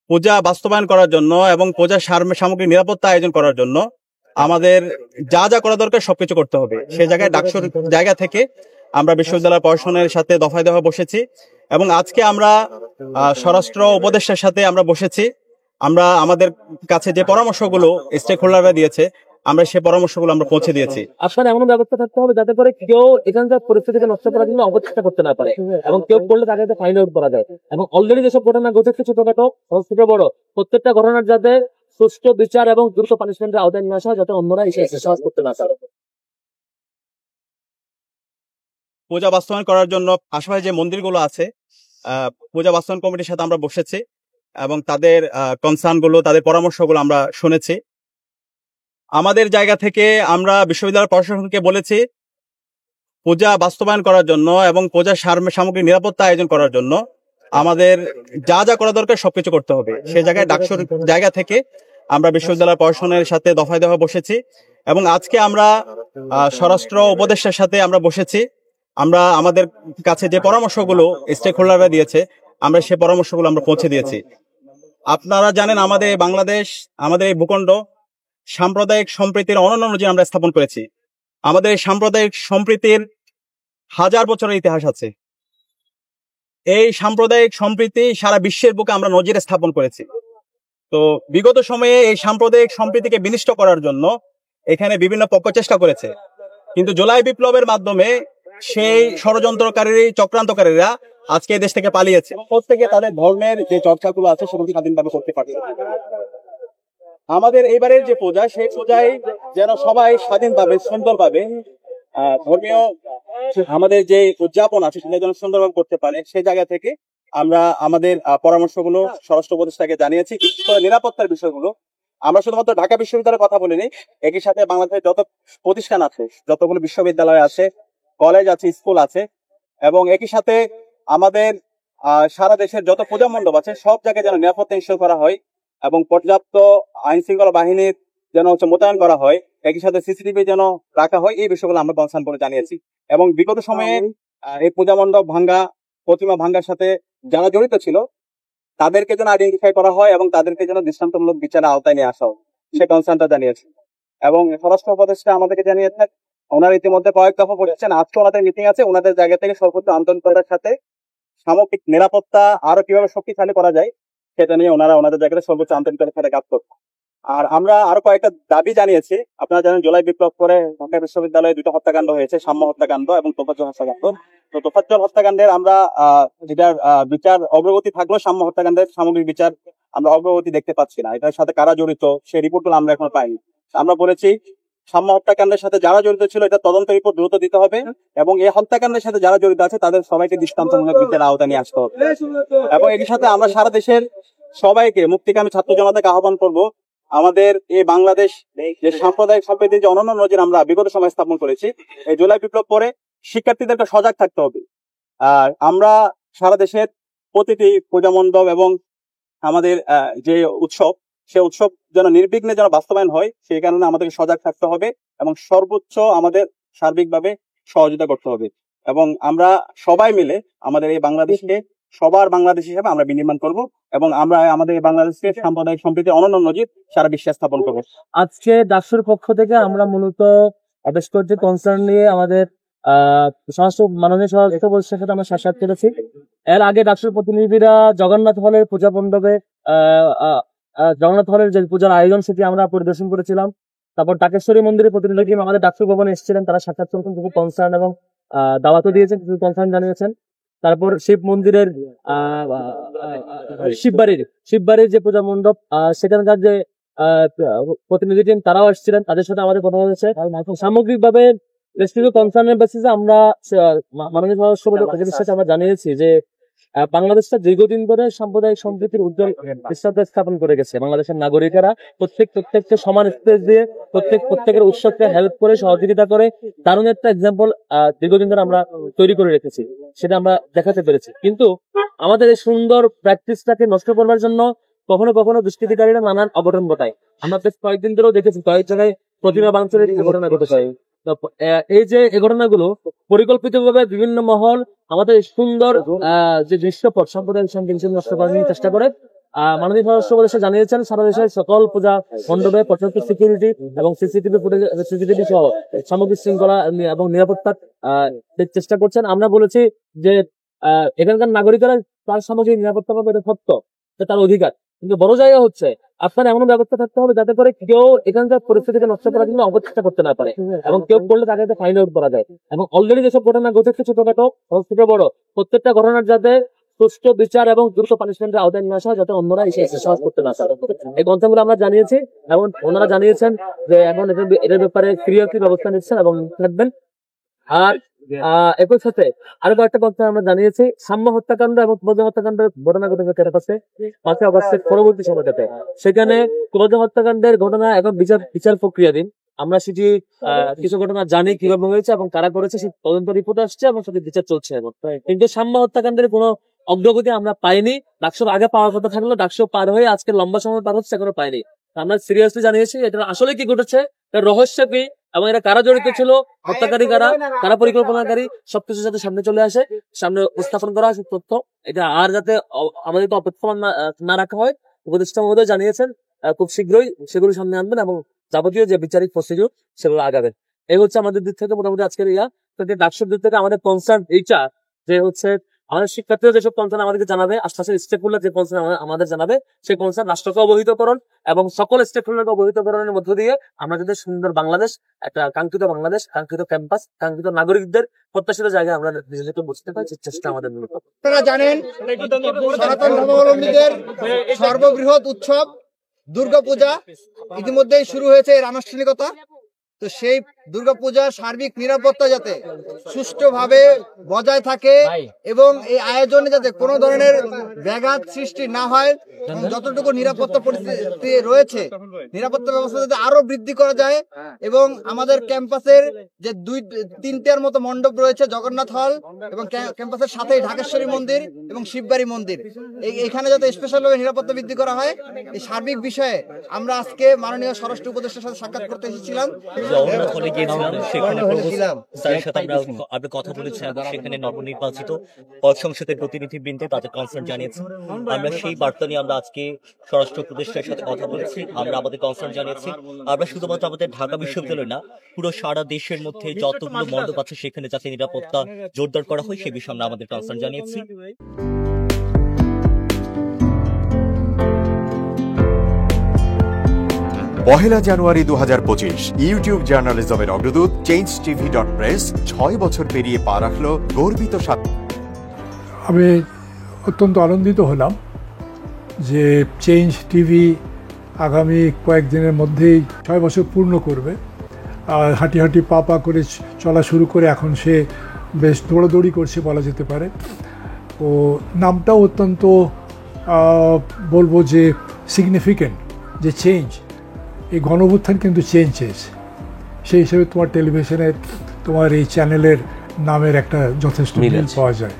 পূজা বাস্তবায়ন করার জন্য এবং পূজা সামগ্রিক নিরাপত্তা আয়োজন করার জন্য আমাদের যা যা করা দরকার সবকিছু করতে হবে। সেই জায়গায় ডাকসুর জায়গা থেকে আমরা বিশ্ববিদ্যালয় প্রশাসনের সাথে দফায় দফায় বসেছি এবং আজকে আমরা স্বরাষ্ট্র উপদেষ্টার সাথে আমরা বসেছি। আমরা আমাদের কাছে যে পরামর্শগুলো স্টেক হোল্ডাররা দিয়েছে আমরা সেই পরামর্শগুলো আমরা পৌঁছে দিয়েছি। আপনার এমন ব্যবস্থা থাকতে হবে যাতে করে কেউ এখানকার পরিস্থিতিকে নষ্ট করার জন্য অপচেষ্টা করতে না পারে এবং কেউ করলে তাকে ফাইন আউট করা যায়। এবং অলরেডি যেসব ঘটনা ঘটেছে ছোটখাটো ছোট বড় প্রত্যেকটা ঘটনার যাতে সুষ্ঠু বিচার এবং দ্রুত পানিশমেন্টের আওতায় নিয়ে আসা হয় যাতে অন্যরা এসে সাহস করতে না পারে। পূজা বাস্তবায়ন করার জন্য আশেপাশে যে মন্দিরগুলো আছে পূজা বাস্তবায়ন কমিটির সাথে আমরা বসেছি এবং তাদের কনসার্নগুলো তাদের পরামর্শগুলো আমরা শুনেছি। আমাদের জায়গা থেকে আমরা বিশ্ববিদ্যালয় প্রশাসনকে বলেছি পূজা বাস্তবায়ন করার জন্য এবং পূজা সামগ্রিক নিরাপত্তা আয়োজন করার জন্য আমাদের যা যা করা দরকার সবকিছু করতে হবে। সেই জায়গায় ডাকসুর জায়গা থেকে আমরা বিশ্ববিদ্যালয় প্রশাসনের সাথে দফায় দফায় বসেছি এবং আজকে আমরা স্বরাষ্ট্র উপদেষ্টার সাথে আমরা বসেছি। আমরা আমাদের কাছে যে পরামর্শগুলো স্টেক হোল্ডাররা দিয়েছে আমরা সেই পরামর্শগুলো আমরা পৌঁছে দিয়েছি। আপনারা জানেন আমাদের বাংলাদেশ আমাদের এই ভূখণ্ড সাম্প্রদায়িক সম্প্রীতির অনন্য নজির আমরা স্থাপন করেছি। আমাদের সাম্প্রদায়িক সম্প্রীতির 1000 বছরের ইতিহাস আছে। এই সাম্প্রদায়িক সম্প্রীতি সারা বিশ্বের বুকে আমরা নজির স্থাপন করেছি। তো বিগত সময়ে এই সাম্প্রদায়িক সম্প্রীতিকে বিনষ্ট করার জন্য এখানে বিভিন্ন পক্ষ চেষ্টা করেছে, কিন্তু জুলাই বিপ্লবের মাধ্যমে সেই ষড়যন্ত্রকারী চক্রান্তকারীরা আজকে দেশ থেকে পালিয়েছে। প্রত্যেকে তাদের ধর্মের যে চর্চাগুলো আছে সেগুলো স্বাধীনভাবে করতে পারছে। আমাদের এইবারের যে পূজা সেই পূজায় যেন সবাই স্বাধীনভাবে সুন্দরভাবে ধর্মীয় আমাদের যে উদযাপন আছে সেটা যেন সুন্দরভাবে করতে পারে সেই জায়গা থেকে আমরা আমাদের পরামর্শগুলো স্বরাষ্ট্র উপদেষ্টাকে জানিয়েছি। বিশেষ করে নিরাপত্তার বিষয়গুলো আমরা শুধুমাত্র ঢাকা বিশ্ববিদ্যালয়ের কথা বলিনি, একই সাথে বাংলাদেশের যত প্রতিষ্ঠান আছে, যতগুলো বিশ্ববিদ্যালয় আছে, কলেজ আছে, স্কুল আছে এবং একই সাথে আমাদের সারা দেশের যত পূজা মণ্ডপ আছে সব জায়গায় যেন নিরাপত্তা নিশ্চিত করা হয় এবং পর্যাপ্ত আইন শৃঙ্খলা বাহিনীর যেন মোতায়েন করা হয়, একই সাথে সিসিটিভি যেন রাখা হয়, এই বিষয়গুলো আমরা কনসার্ন করে জানিয়েছি। এবং বিগত সময়ে এই পূজা মণ্ডপ ভাঙ্গা, প্রতিমা ভাঙ্গার সাথে যারা জড়িত ছিল তাদেরকে যেন আইডেন্টিফাই করা হয় এবং তাদেরকে যেন দৃষ্টান্তমূলক বিচারের আওতায় নিয়ে আসা হয় সে কনসার্নটা জানিয়েছি। এবং স্বরাষ্ট্র উপদেষ্টা আমাদেরকে জানিয়েছেন ওনারা ইতিমধ্যে কয়েক দফা বলেছেন আজকে ওনাদের মিটিং আছে, ওনাদের জায়গা থেকে সর্বোচ্চ আন্তরিকতার সাথে সামগ্রিক নিরাপত্তা আরো কিভাবে শক্তিশালী করা যায় সেটা নিয়ে ওনারা ওনাদের জায়গায় সর্বোচ্চ আন্তরিকতার সাথে কাজ করবে। আর আমরা আরো কয়েকটা দাবি জানিয়েছি। আপনারা জানেন জুলাই বিপ্লব করে ঢাকা বিশ্ববিদ্যালয়ে 2টা হত্যাকাণ্ড হয়েছে, সাম্য হত্যাকাণ্ড এবং তোফাজ্জল হত্যাকাণ্ড। তো তোফাজ্জল হত্যাকাণ্ডের আমরা যেটার বিচার অগ্রগতি থাকলেও সাম্য হত্যাকাণ্ডের সামগ্রিক বিচার আমরা অগ্রগতি দেখতে পাচ্ছি না। এটার সাথে কারা জড়িত সেই রিপোর্টগুলো আমরা এখনো পাইনি। আমরা বলেছি সাম্য হত্যাকাণ্ডের সাথে যারা জড়িত ছিল এটা তদন্ত রিপোর্ট দ্রুত দিতে হবে এবং এই হত্যাকাণ্ডের সাথে যারা জড়িত আছে তাদের সবাইকে দৃষ্টান্তমূলক বিচারের আওতায় নিয়ে আসতে হবে। এবং এর সাথে আমরা সারা দেশের সবাইকে মুক্তিকামী ছাত্র জনতাকে আহ্বান করব আমাদের এই বাংলাদেশ যে সাম্প্রদায়িক সম্প্রীতির যে অনন্য নজির আমরা বিগত সময় স্থাপন করেছি, এই জুলাই বিপ্লব পরে শিক্ষার্থীদেরকে সজাগ থাকতে হবে। আর আমরা সারা দেশের প্রতিটি পূজা মণ্ডপ এবং আমাদের যে উৎসব সে উৎসব যেন নির্বিঘ্নে যেন বাস্তবায়ন হয় সেই কারণে আমাদেরকে সজাগ থাকতে হবে এবং সর্বোচ্চ আমাদের সার্বিকভাবে সহযোগিতা করতে হবে। এবং আমরা সবাই মিলে আমাদের এই বাংলাদেশকে সবার বাংলাদেশ হিসেবে আমরা বিনির্মাণ করব এবং আমরা আমাদের এই বাংলাদেশকে সাম্প্রদায়িক সম্প্রীতির অনন্য নজির সারা বিশ্বে স্থাপন করব। আজকে ডাকসুর পক্ষ থেকে আমরা মূলত আদেশ করছি কনসার্ন নিয়ে আমাদের মাননীয় স্বরাষ্ট্র উপদেষ্টার সাথে আমরা সাক্ষাৎ করেছি। এর আগে ডাকসুর প্রতিনিধিরা জগন্নাথ হলের পূজা মণ্ডপে জগন্নাথ হলের যে পূজার আয়োজন সেটি আমরা পরিদর্শন করেছিলাম। তারপর টাকেশ্বরী মন্দিরের প্রতিনিধি টিম আমাদের ডাকসুর ভবনে এসেছিলেন, তারা সাক্ষাৎ করেছেন, কিছু কনসার্ন এবং দাওয়াতও দিয়েছেন, কিছু কনসার্ন জানিয়েছেন। তারপর শিব মন্দিরের শিববাড়ির যে পূজা মণ্ডপ সেখানকার যে প্রতিনিধি টিম তারাও এসেছিলেন, তাদের সাথে আমাদের কথা হয়েছে। সামগ্রিকভাবে কনসার্নের বেসিসে আমরা মাননীয় স্বরাষ্ট্র সাথে আমরা জানিয়েছি যে বাংলাদেশটা দীর্ঘদিন ধরে সাম্প্রদায়িক সম্প্রীতির উজ্জ্বল দৃষ্টান্ত স্থাপন করে গেছে। বাংলাদেশের নাগরিকেরা প্রত্যেককে সমান স্পেস দিয়ে প্রত্যেকের উৎসবকে হেল্প করে সহযোগিতা করে দারুণ একটা এক্সাম্পল দীর্ঘদিন ধরে আমরা তৈরি করে রেখেছি, সেটা আমরা দেখাতে পেরেছি। কিন্তু আমাদের এই সুন্দর প্র্যাকটিসটাকে নষ্ট করবার জন্য কখনো কখনো দুষ্কৃতিকারীরা নানান অঘটন ঘটায়। আমরা বেশ কয়েকদিন ধরেও দেখেছি কয়েক জায়গায় প্রতিমা ভাঙচুরের ঘটনা ঘটেছে। এই যে এই ঘটনাগুলো পরিকল্পিতভাবে বিভিন্ন মহল আমাদের সুন্দর যে দৃশ্যপট সাম্প্রদায়িক সম্প্রীতি নষ্ট করার চেষ্টা করে, মাননীয় স্বরাষ্ট্র উপদেষ্টা জানিয়েছেন সারা দেশের সকল পূজা মণ্ডপে পর্যাপ্ত সিকিউরিটি এবং সিসিটিভি সহ সামগ্রিক শৃঙ্খলা এবং নিরাপত্তার চেষ্টা করছেন। আমরা বলেছি যে এখানকার নাগরিকেরা তার সামগ্রিক নিরাপত্তা পাবে, এটা সত্য, তার অধিকার। কিন্তু বড় জায়গা হচ্ছে আপনার এমন ব্যবস্থা থাকতে হবে যাতে করে কেউ এখানকার পরিস্থিতিকে নষ্ট করার জন্য অপচেষ্টা করতে না পারে, এবং কেউ করলে তাকে ফাইন্ড আউট করা যায়। এবং অলরেডি যেসব ঘটনা ঘটেছে ছোটখাটো ছোট বড় প্রত্যেকটা ঘটনার যাতে সুষ্ঠু বিচার এবং দ্রুত পানিশমেন্টের আওতায় নিয়ে আসা হয়, যাতে অন্যরা এসে সাহস করতে না পারে। এই কনসার্নগুলো আমরা জানিয়েছি এবং ওনারা জানিয়েছেন যে এখন এটার ব্যাপারে সিরিয়াসলি ব্যবস্থা নিচ্ছেন এবং থাকবেন। আর একই সাথে আরো কয়েকটা কথা আমরা জানিয়েছি, সাম্য হত্যাকাণ্ড এবং ক্রোধ হত্যাকাণ্ডের ঘটনা ঘটেছে ক্যাম্পাসে 5 আগস্টের পরবর্তী সময়টাতে। সেখানে ক্রোধ হত্যাকাণ্ডের ঘটনা এখন বিচার প্রক্রিয়াধীন। আমরা সেটি কিছু ঘটনা জানি কিভাবে হয়েছে এবং কারা করেছে, সেই তদন্ত রিপোর্ট আসছে এবং সেটি বিচার চলছে এখন। কিন্তু সাম্য হত্যাকাণ্ডের কোনো অগ্রগতি আমরা পাইনি। ডাকসুর আগে পাওয়ার কথা থাকলেও ডাকসু পার হয়ে আজকে লম্বা সময় পার হচ্ছে, এখনো পাইনি। আমরা সিরিয়াসলি জানিয়েছি এটা আসলে কি ঘটেছে, এটা রহস্য কি, এবং এটা কারা জড়িত ছিল, হত্যাকারী কারা পরিকল্পনাকারী, সবকিছু যাতে সামনে চলে আসে, সামনে উপস্থাপন করা আসে তথ্য। এটা আর যাতে আমাদের অপেক্ষা না রাখা হয়, উপদেষ্টা মহোদয় জানিয়েছেন খুব শীঘ্রই সেগুলো সামনে আনবেন এবং যাবতীয় যে বিচারিক প্রসিডিউর সেগুলো আগাবেন। এই হচ্ছে আমাদের দিক থেকে মোটামুটি আজকের ডাকসুর দিক থেকে আমাদের কনসার্ন এইটা যে হচ্ছে আমাদের শিক্ষার্থীরা যেসব কনসার্ন আমাদেরকে জানাবে, আশপাশের স্টেক হোল্ডার যে কনসার্ন আমাদের জানাবে, সেই কনসার্ন রাষ্ট্রকে অবহিতকরণ এবং সকল স্টেক হোল্ডারকে অবহিতকরণের মধ্য দিয়ে আমরা যাতে সুন্দর বাংলাদেশ, একটা কাঙ্ক্ষিত বাংলাদেশ, কাঙ্ক্ষিত ক্যাম্পাস, কাঙ্ক্ষিত নাগরিকদের প্রত্যাশিত জায়গায় আমরা নিজেকে বুঝতে পারি, চেষ্টা আমাদের মূলত। আপনারা জানেন সনাতন ধর্মাবলম্বীদের সর্ববৃহৎ উৎসব দুর্গাপূজা ইতিমধ্যেই শুরু হয়েছে এর আনুষ্ঠানিকতা। তো সেই দুর্গাপূজার সার্বিক নিরাপত্তা যাতে সুষ্ঠুভাবে বজায় থাকে এবং এই আয়োজনে যাতে কোনো ধরনের ব্যাঘাত সৃষ্টি না হয়, যতটুকু নিরাপত্তা পরিস্থিতি রয়েছে নিরাপত্তা ব্যবস্থা যাতে আরো বৃদ্ধি করা যায়, এবং আমাদের ক্যাম্পাসের যে 2-3টার মতো মণ্ডপ রয়েছে, জগন্নাথ হল এবং ক্যাম্পাসের সাথেই ঢাকেশ্বরী মন্দির এবং শিববাড়ি মন্দির, এখানে যাতে স্পেশালভাবে নিরাপত্তা বৃদ্ধি করা হয়, এই সার্বিক বিষয়ে আমরা আজকে মাননীয় স্বরাষ্ট্র উপদেষ্টার সাথে সাক্ষাৎ করতে এসেছিলাম। আমরা কথা বলেছি এবং সেখানে নবনির্বাচিত সংসদের প্রতিনিধিবৃন্দে তাদের কনসার্ন জানিয়েছি। আমরা সেই বার্তা নিয়ে আমরা আজকে স্বরাষ্ট্র উপদেষ্টার সাথে কথা বলেছি, আমরা আমাদের কনসার্ন জানিয়েছি। আমরা শুধুমাত্র আমাদের ঢাকা বিশ্ববিদ্যালয় না, পুরো সারা দেশের মধ্যে যতগুলো মণ্ডপ আছে সেখানে যাতে নিরাপত্তা জোরদার করা হয় সে বিষয়ে আমরা আমাদের কনসার্ন জানিয়েছি। পহেলা জানুয়ারি 2025 ইউটিউব জার্নালিজমের অগ্রদূত changetv.press 6 বছর পেরিয়ে পা রাখলো গর্বিত আমি অত্যন্ত আনন্দিত হলাম যে চেঞ্জ টিভি আগামী কয়েকদিনের মধ্যেই 6 বছর পূর্ণ করবে। আর হাঁটি হাঁটি পা পা করে চলা শুরু করে এখন সে বেশ দৌড়াদৌড়ি করছে বলা যেতে পারে। ও নামটাও অত্যন্ত বলবো যে সিগনিফিক্যান্ট, যে চেঞ্জ, এই গণঅভ্যুত্থান কিন্তু চেঞ্জ চেয়েছে। সেই হিসেবে তোমার টেলিভিশনের, তোমার এই চ্যানেলের নামের একটা যথেষ্ট মিল পাওয়া যায়।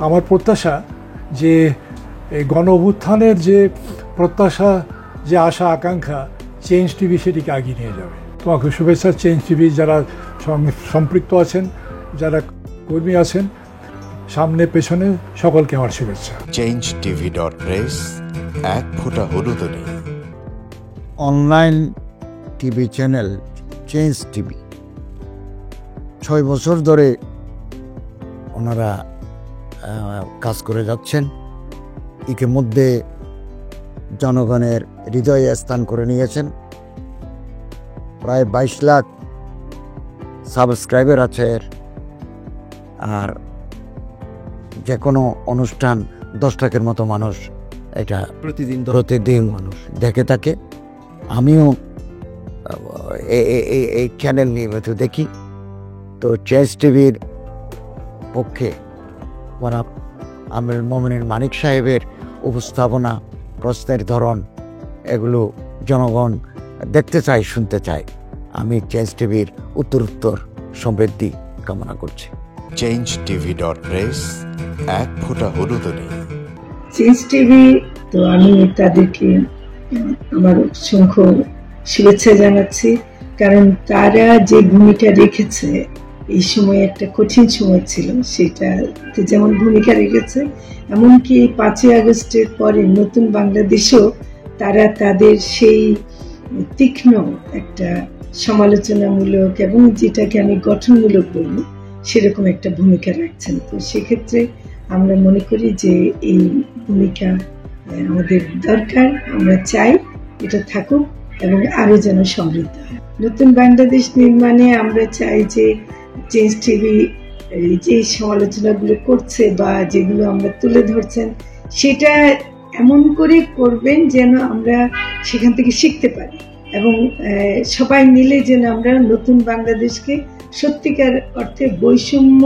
আমার প্রত্যাশা যে এই গণঅভ্যুত্থানের যে প্রত্যাশা, যে আশা আকাঙ্ক্ষা, চেঞ্জ টিভি সেটিকে এগিয়ে নিয়ে যাবে। তোমাকে শুভেচ্ছা চেঞ্জ টিভি যারা সম্পৃক্ত আছেন, যারা কর্মী আছেন, সামনে পেছনে সকলকে আমার শুভেচ্ছা। changetv.press এক ফোঁটা হলুদ নেই। Online TV channel change TV 6 বছর ধরে ওনারা কাজ করে যাচ্ছেন। ইতিমধ্যে জনগণের হৃদয়ে স্থান করে নিয়েছেন। প্রায় 22 লাখ সাবস্ক্রাইবার আছে। আর যে কোনো অনুষ্ঠান 10 লাখের মতো মানুষ এটা প্রতিদিন মানুষ দেখে থাকে। আমিও এই চ্যানেল নিয়মিত দেখি। তো চেঞ্জ টিভির পক্ষে আমির মোমিনুল মানিক সাহেবের উপস্থাপনা, প্রশ্নের ধরন, এগুলো জনগণ দেখতে চায়, শুনতে চায়। আমি চেঞ্জ টিভির উত্তরোত্তর সমৃদ্ধি কামনা করছি। changetv.press এক ফোঁটা হলুদ নেই। চেঞ্জ টিভি, তো আমি তাদেরকে আমার অসংখ্য শুভেচ্ছা জানাচ্ছি, কারণ তারা যে ভূমিকা রেখেছে এই সময় একটা কঠিন সময় ছিল, সেটাতে যেমন ভূমিকা রেখেছে, এমনকি 5ই আগস্টের পরে নতুন বাংলাদেশেও তারা তাদের সেই তীক্ষ্ণ একটা সমালোচনামূলক এবং যেটাকে আমি গঠনমূলক বলবো সেরকম একটা ভূমিকা রাখছেন। তো সেক্ষেত্রে আমরা মনে করি যে এই ভূমিকা আমাদের দরকার, আমরা চাই এটা থাকুক এবং আরো যেন সমৃদ্ধ হয়। নতুন বাংলাদেশ নির্মাণে আমরা চাই যে চেঞ্জ টিভি যে সমালোচনাগুলো করছে বা যেগুলো আমরা তুলে ধরছেন সেটা এমন করে করবেন যেন আমরা সেখান থেকে শিখতে পারি এবং সবাই মিলে যেন আমরা নতুন বাংলাদেশকে সত্যিকার অর্থে বৈষম্য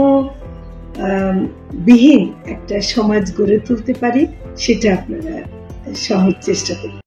বিহীন একটা সমাজ গড়ে তুলতে পারি, সেটা আপনারা সহজ চেষ্টা করুন।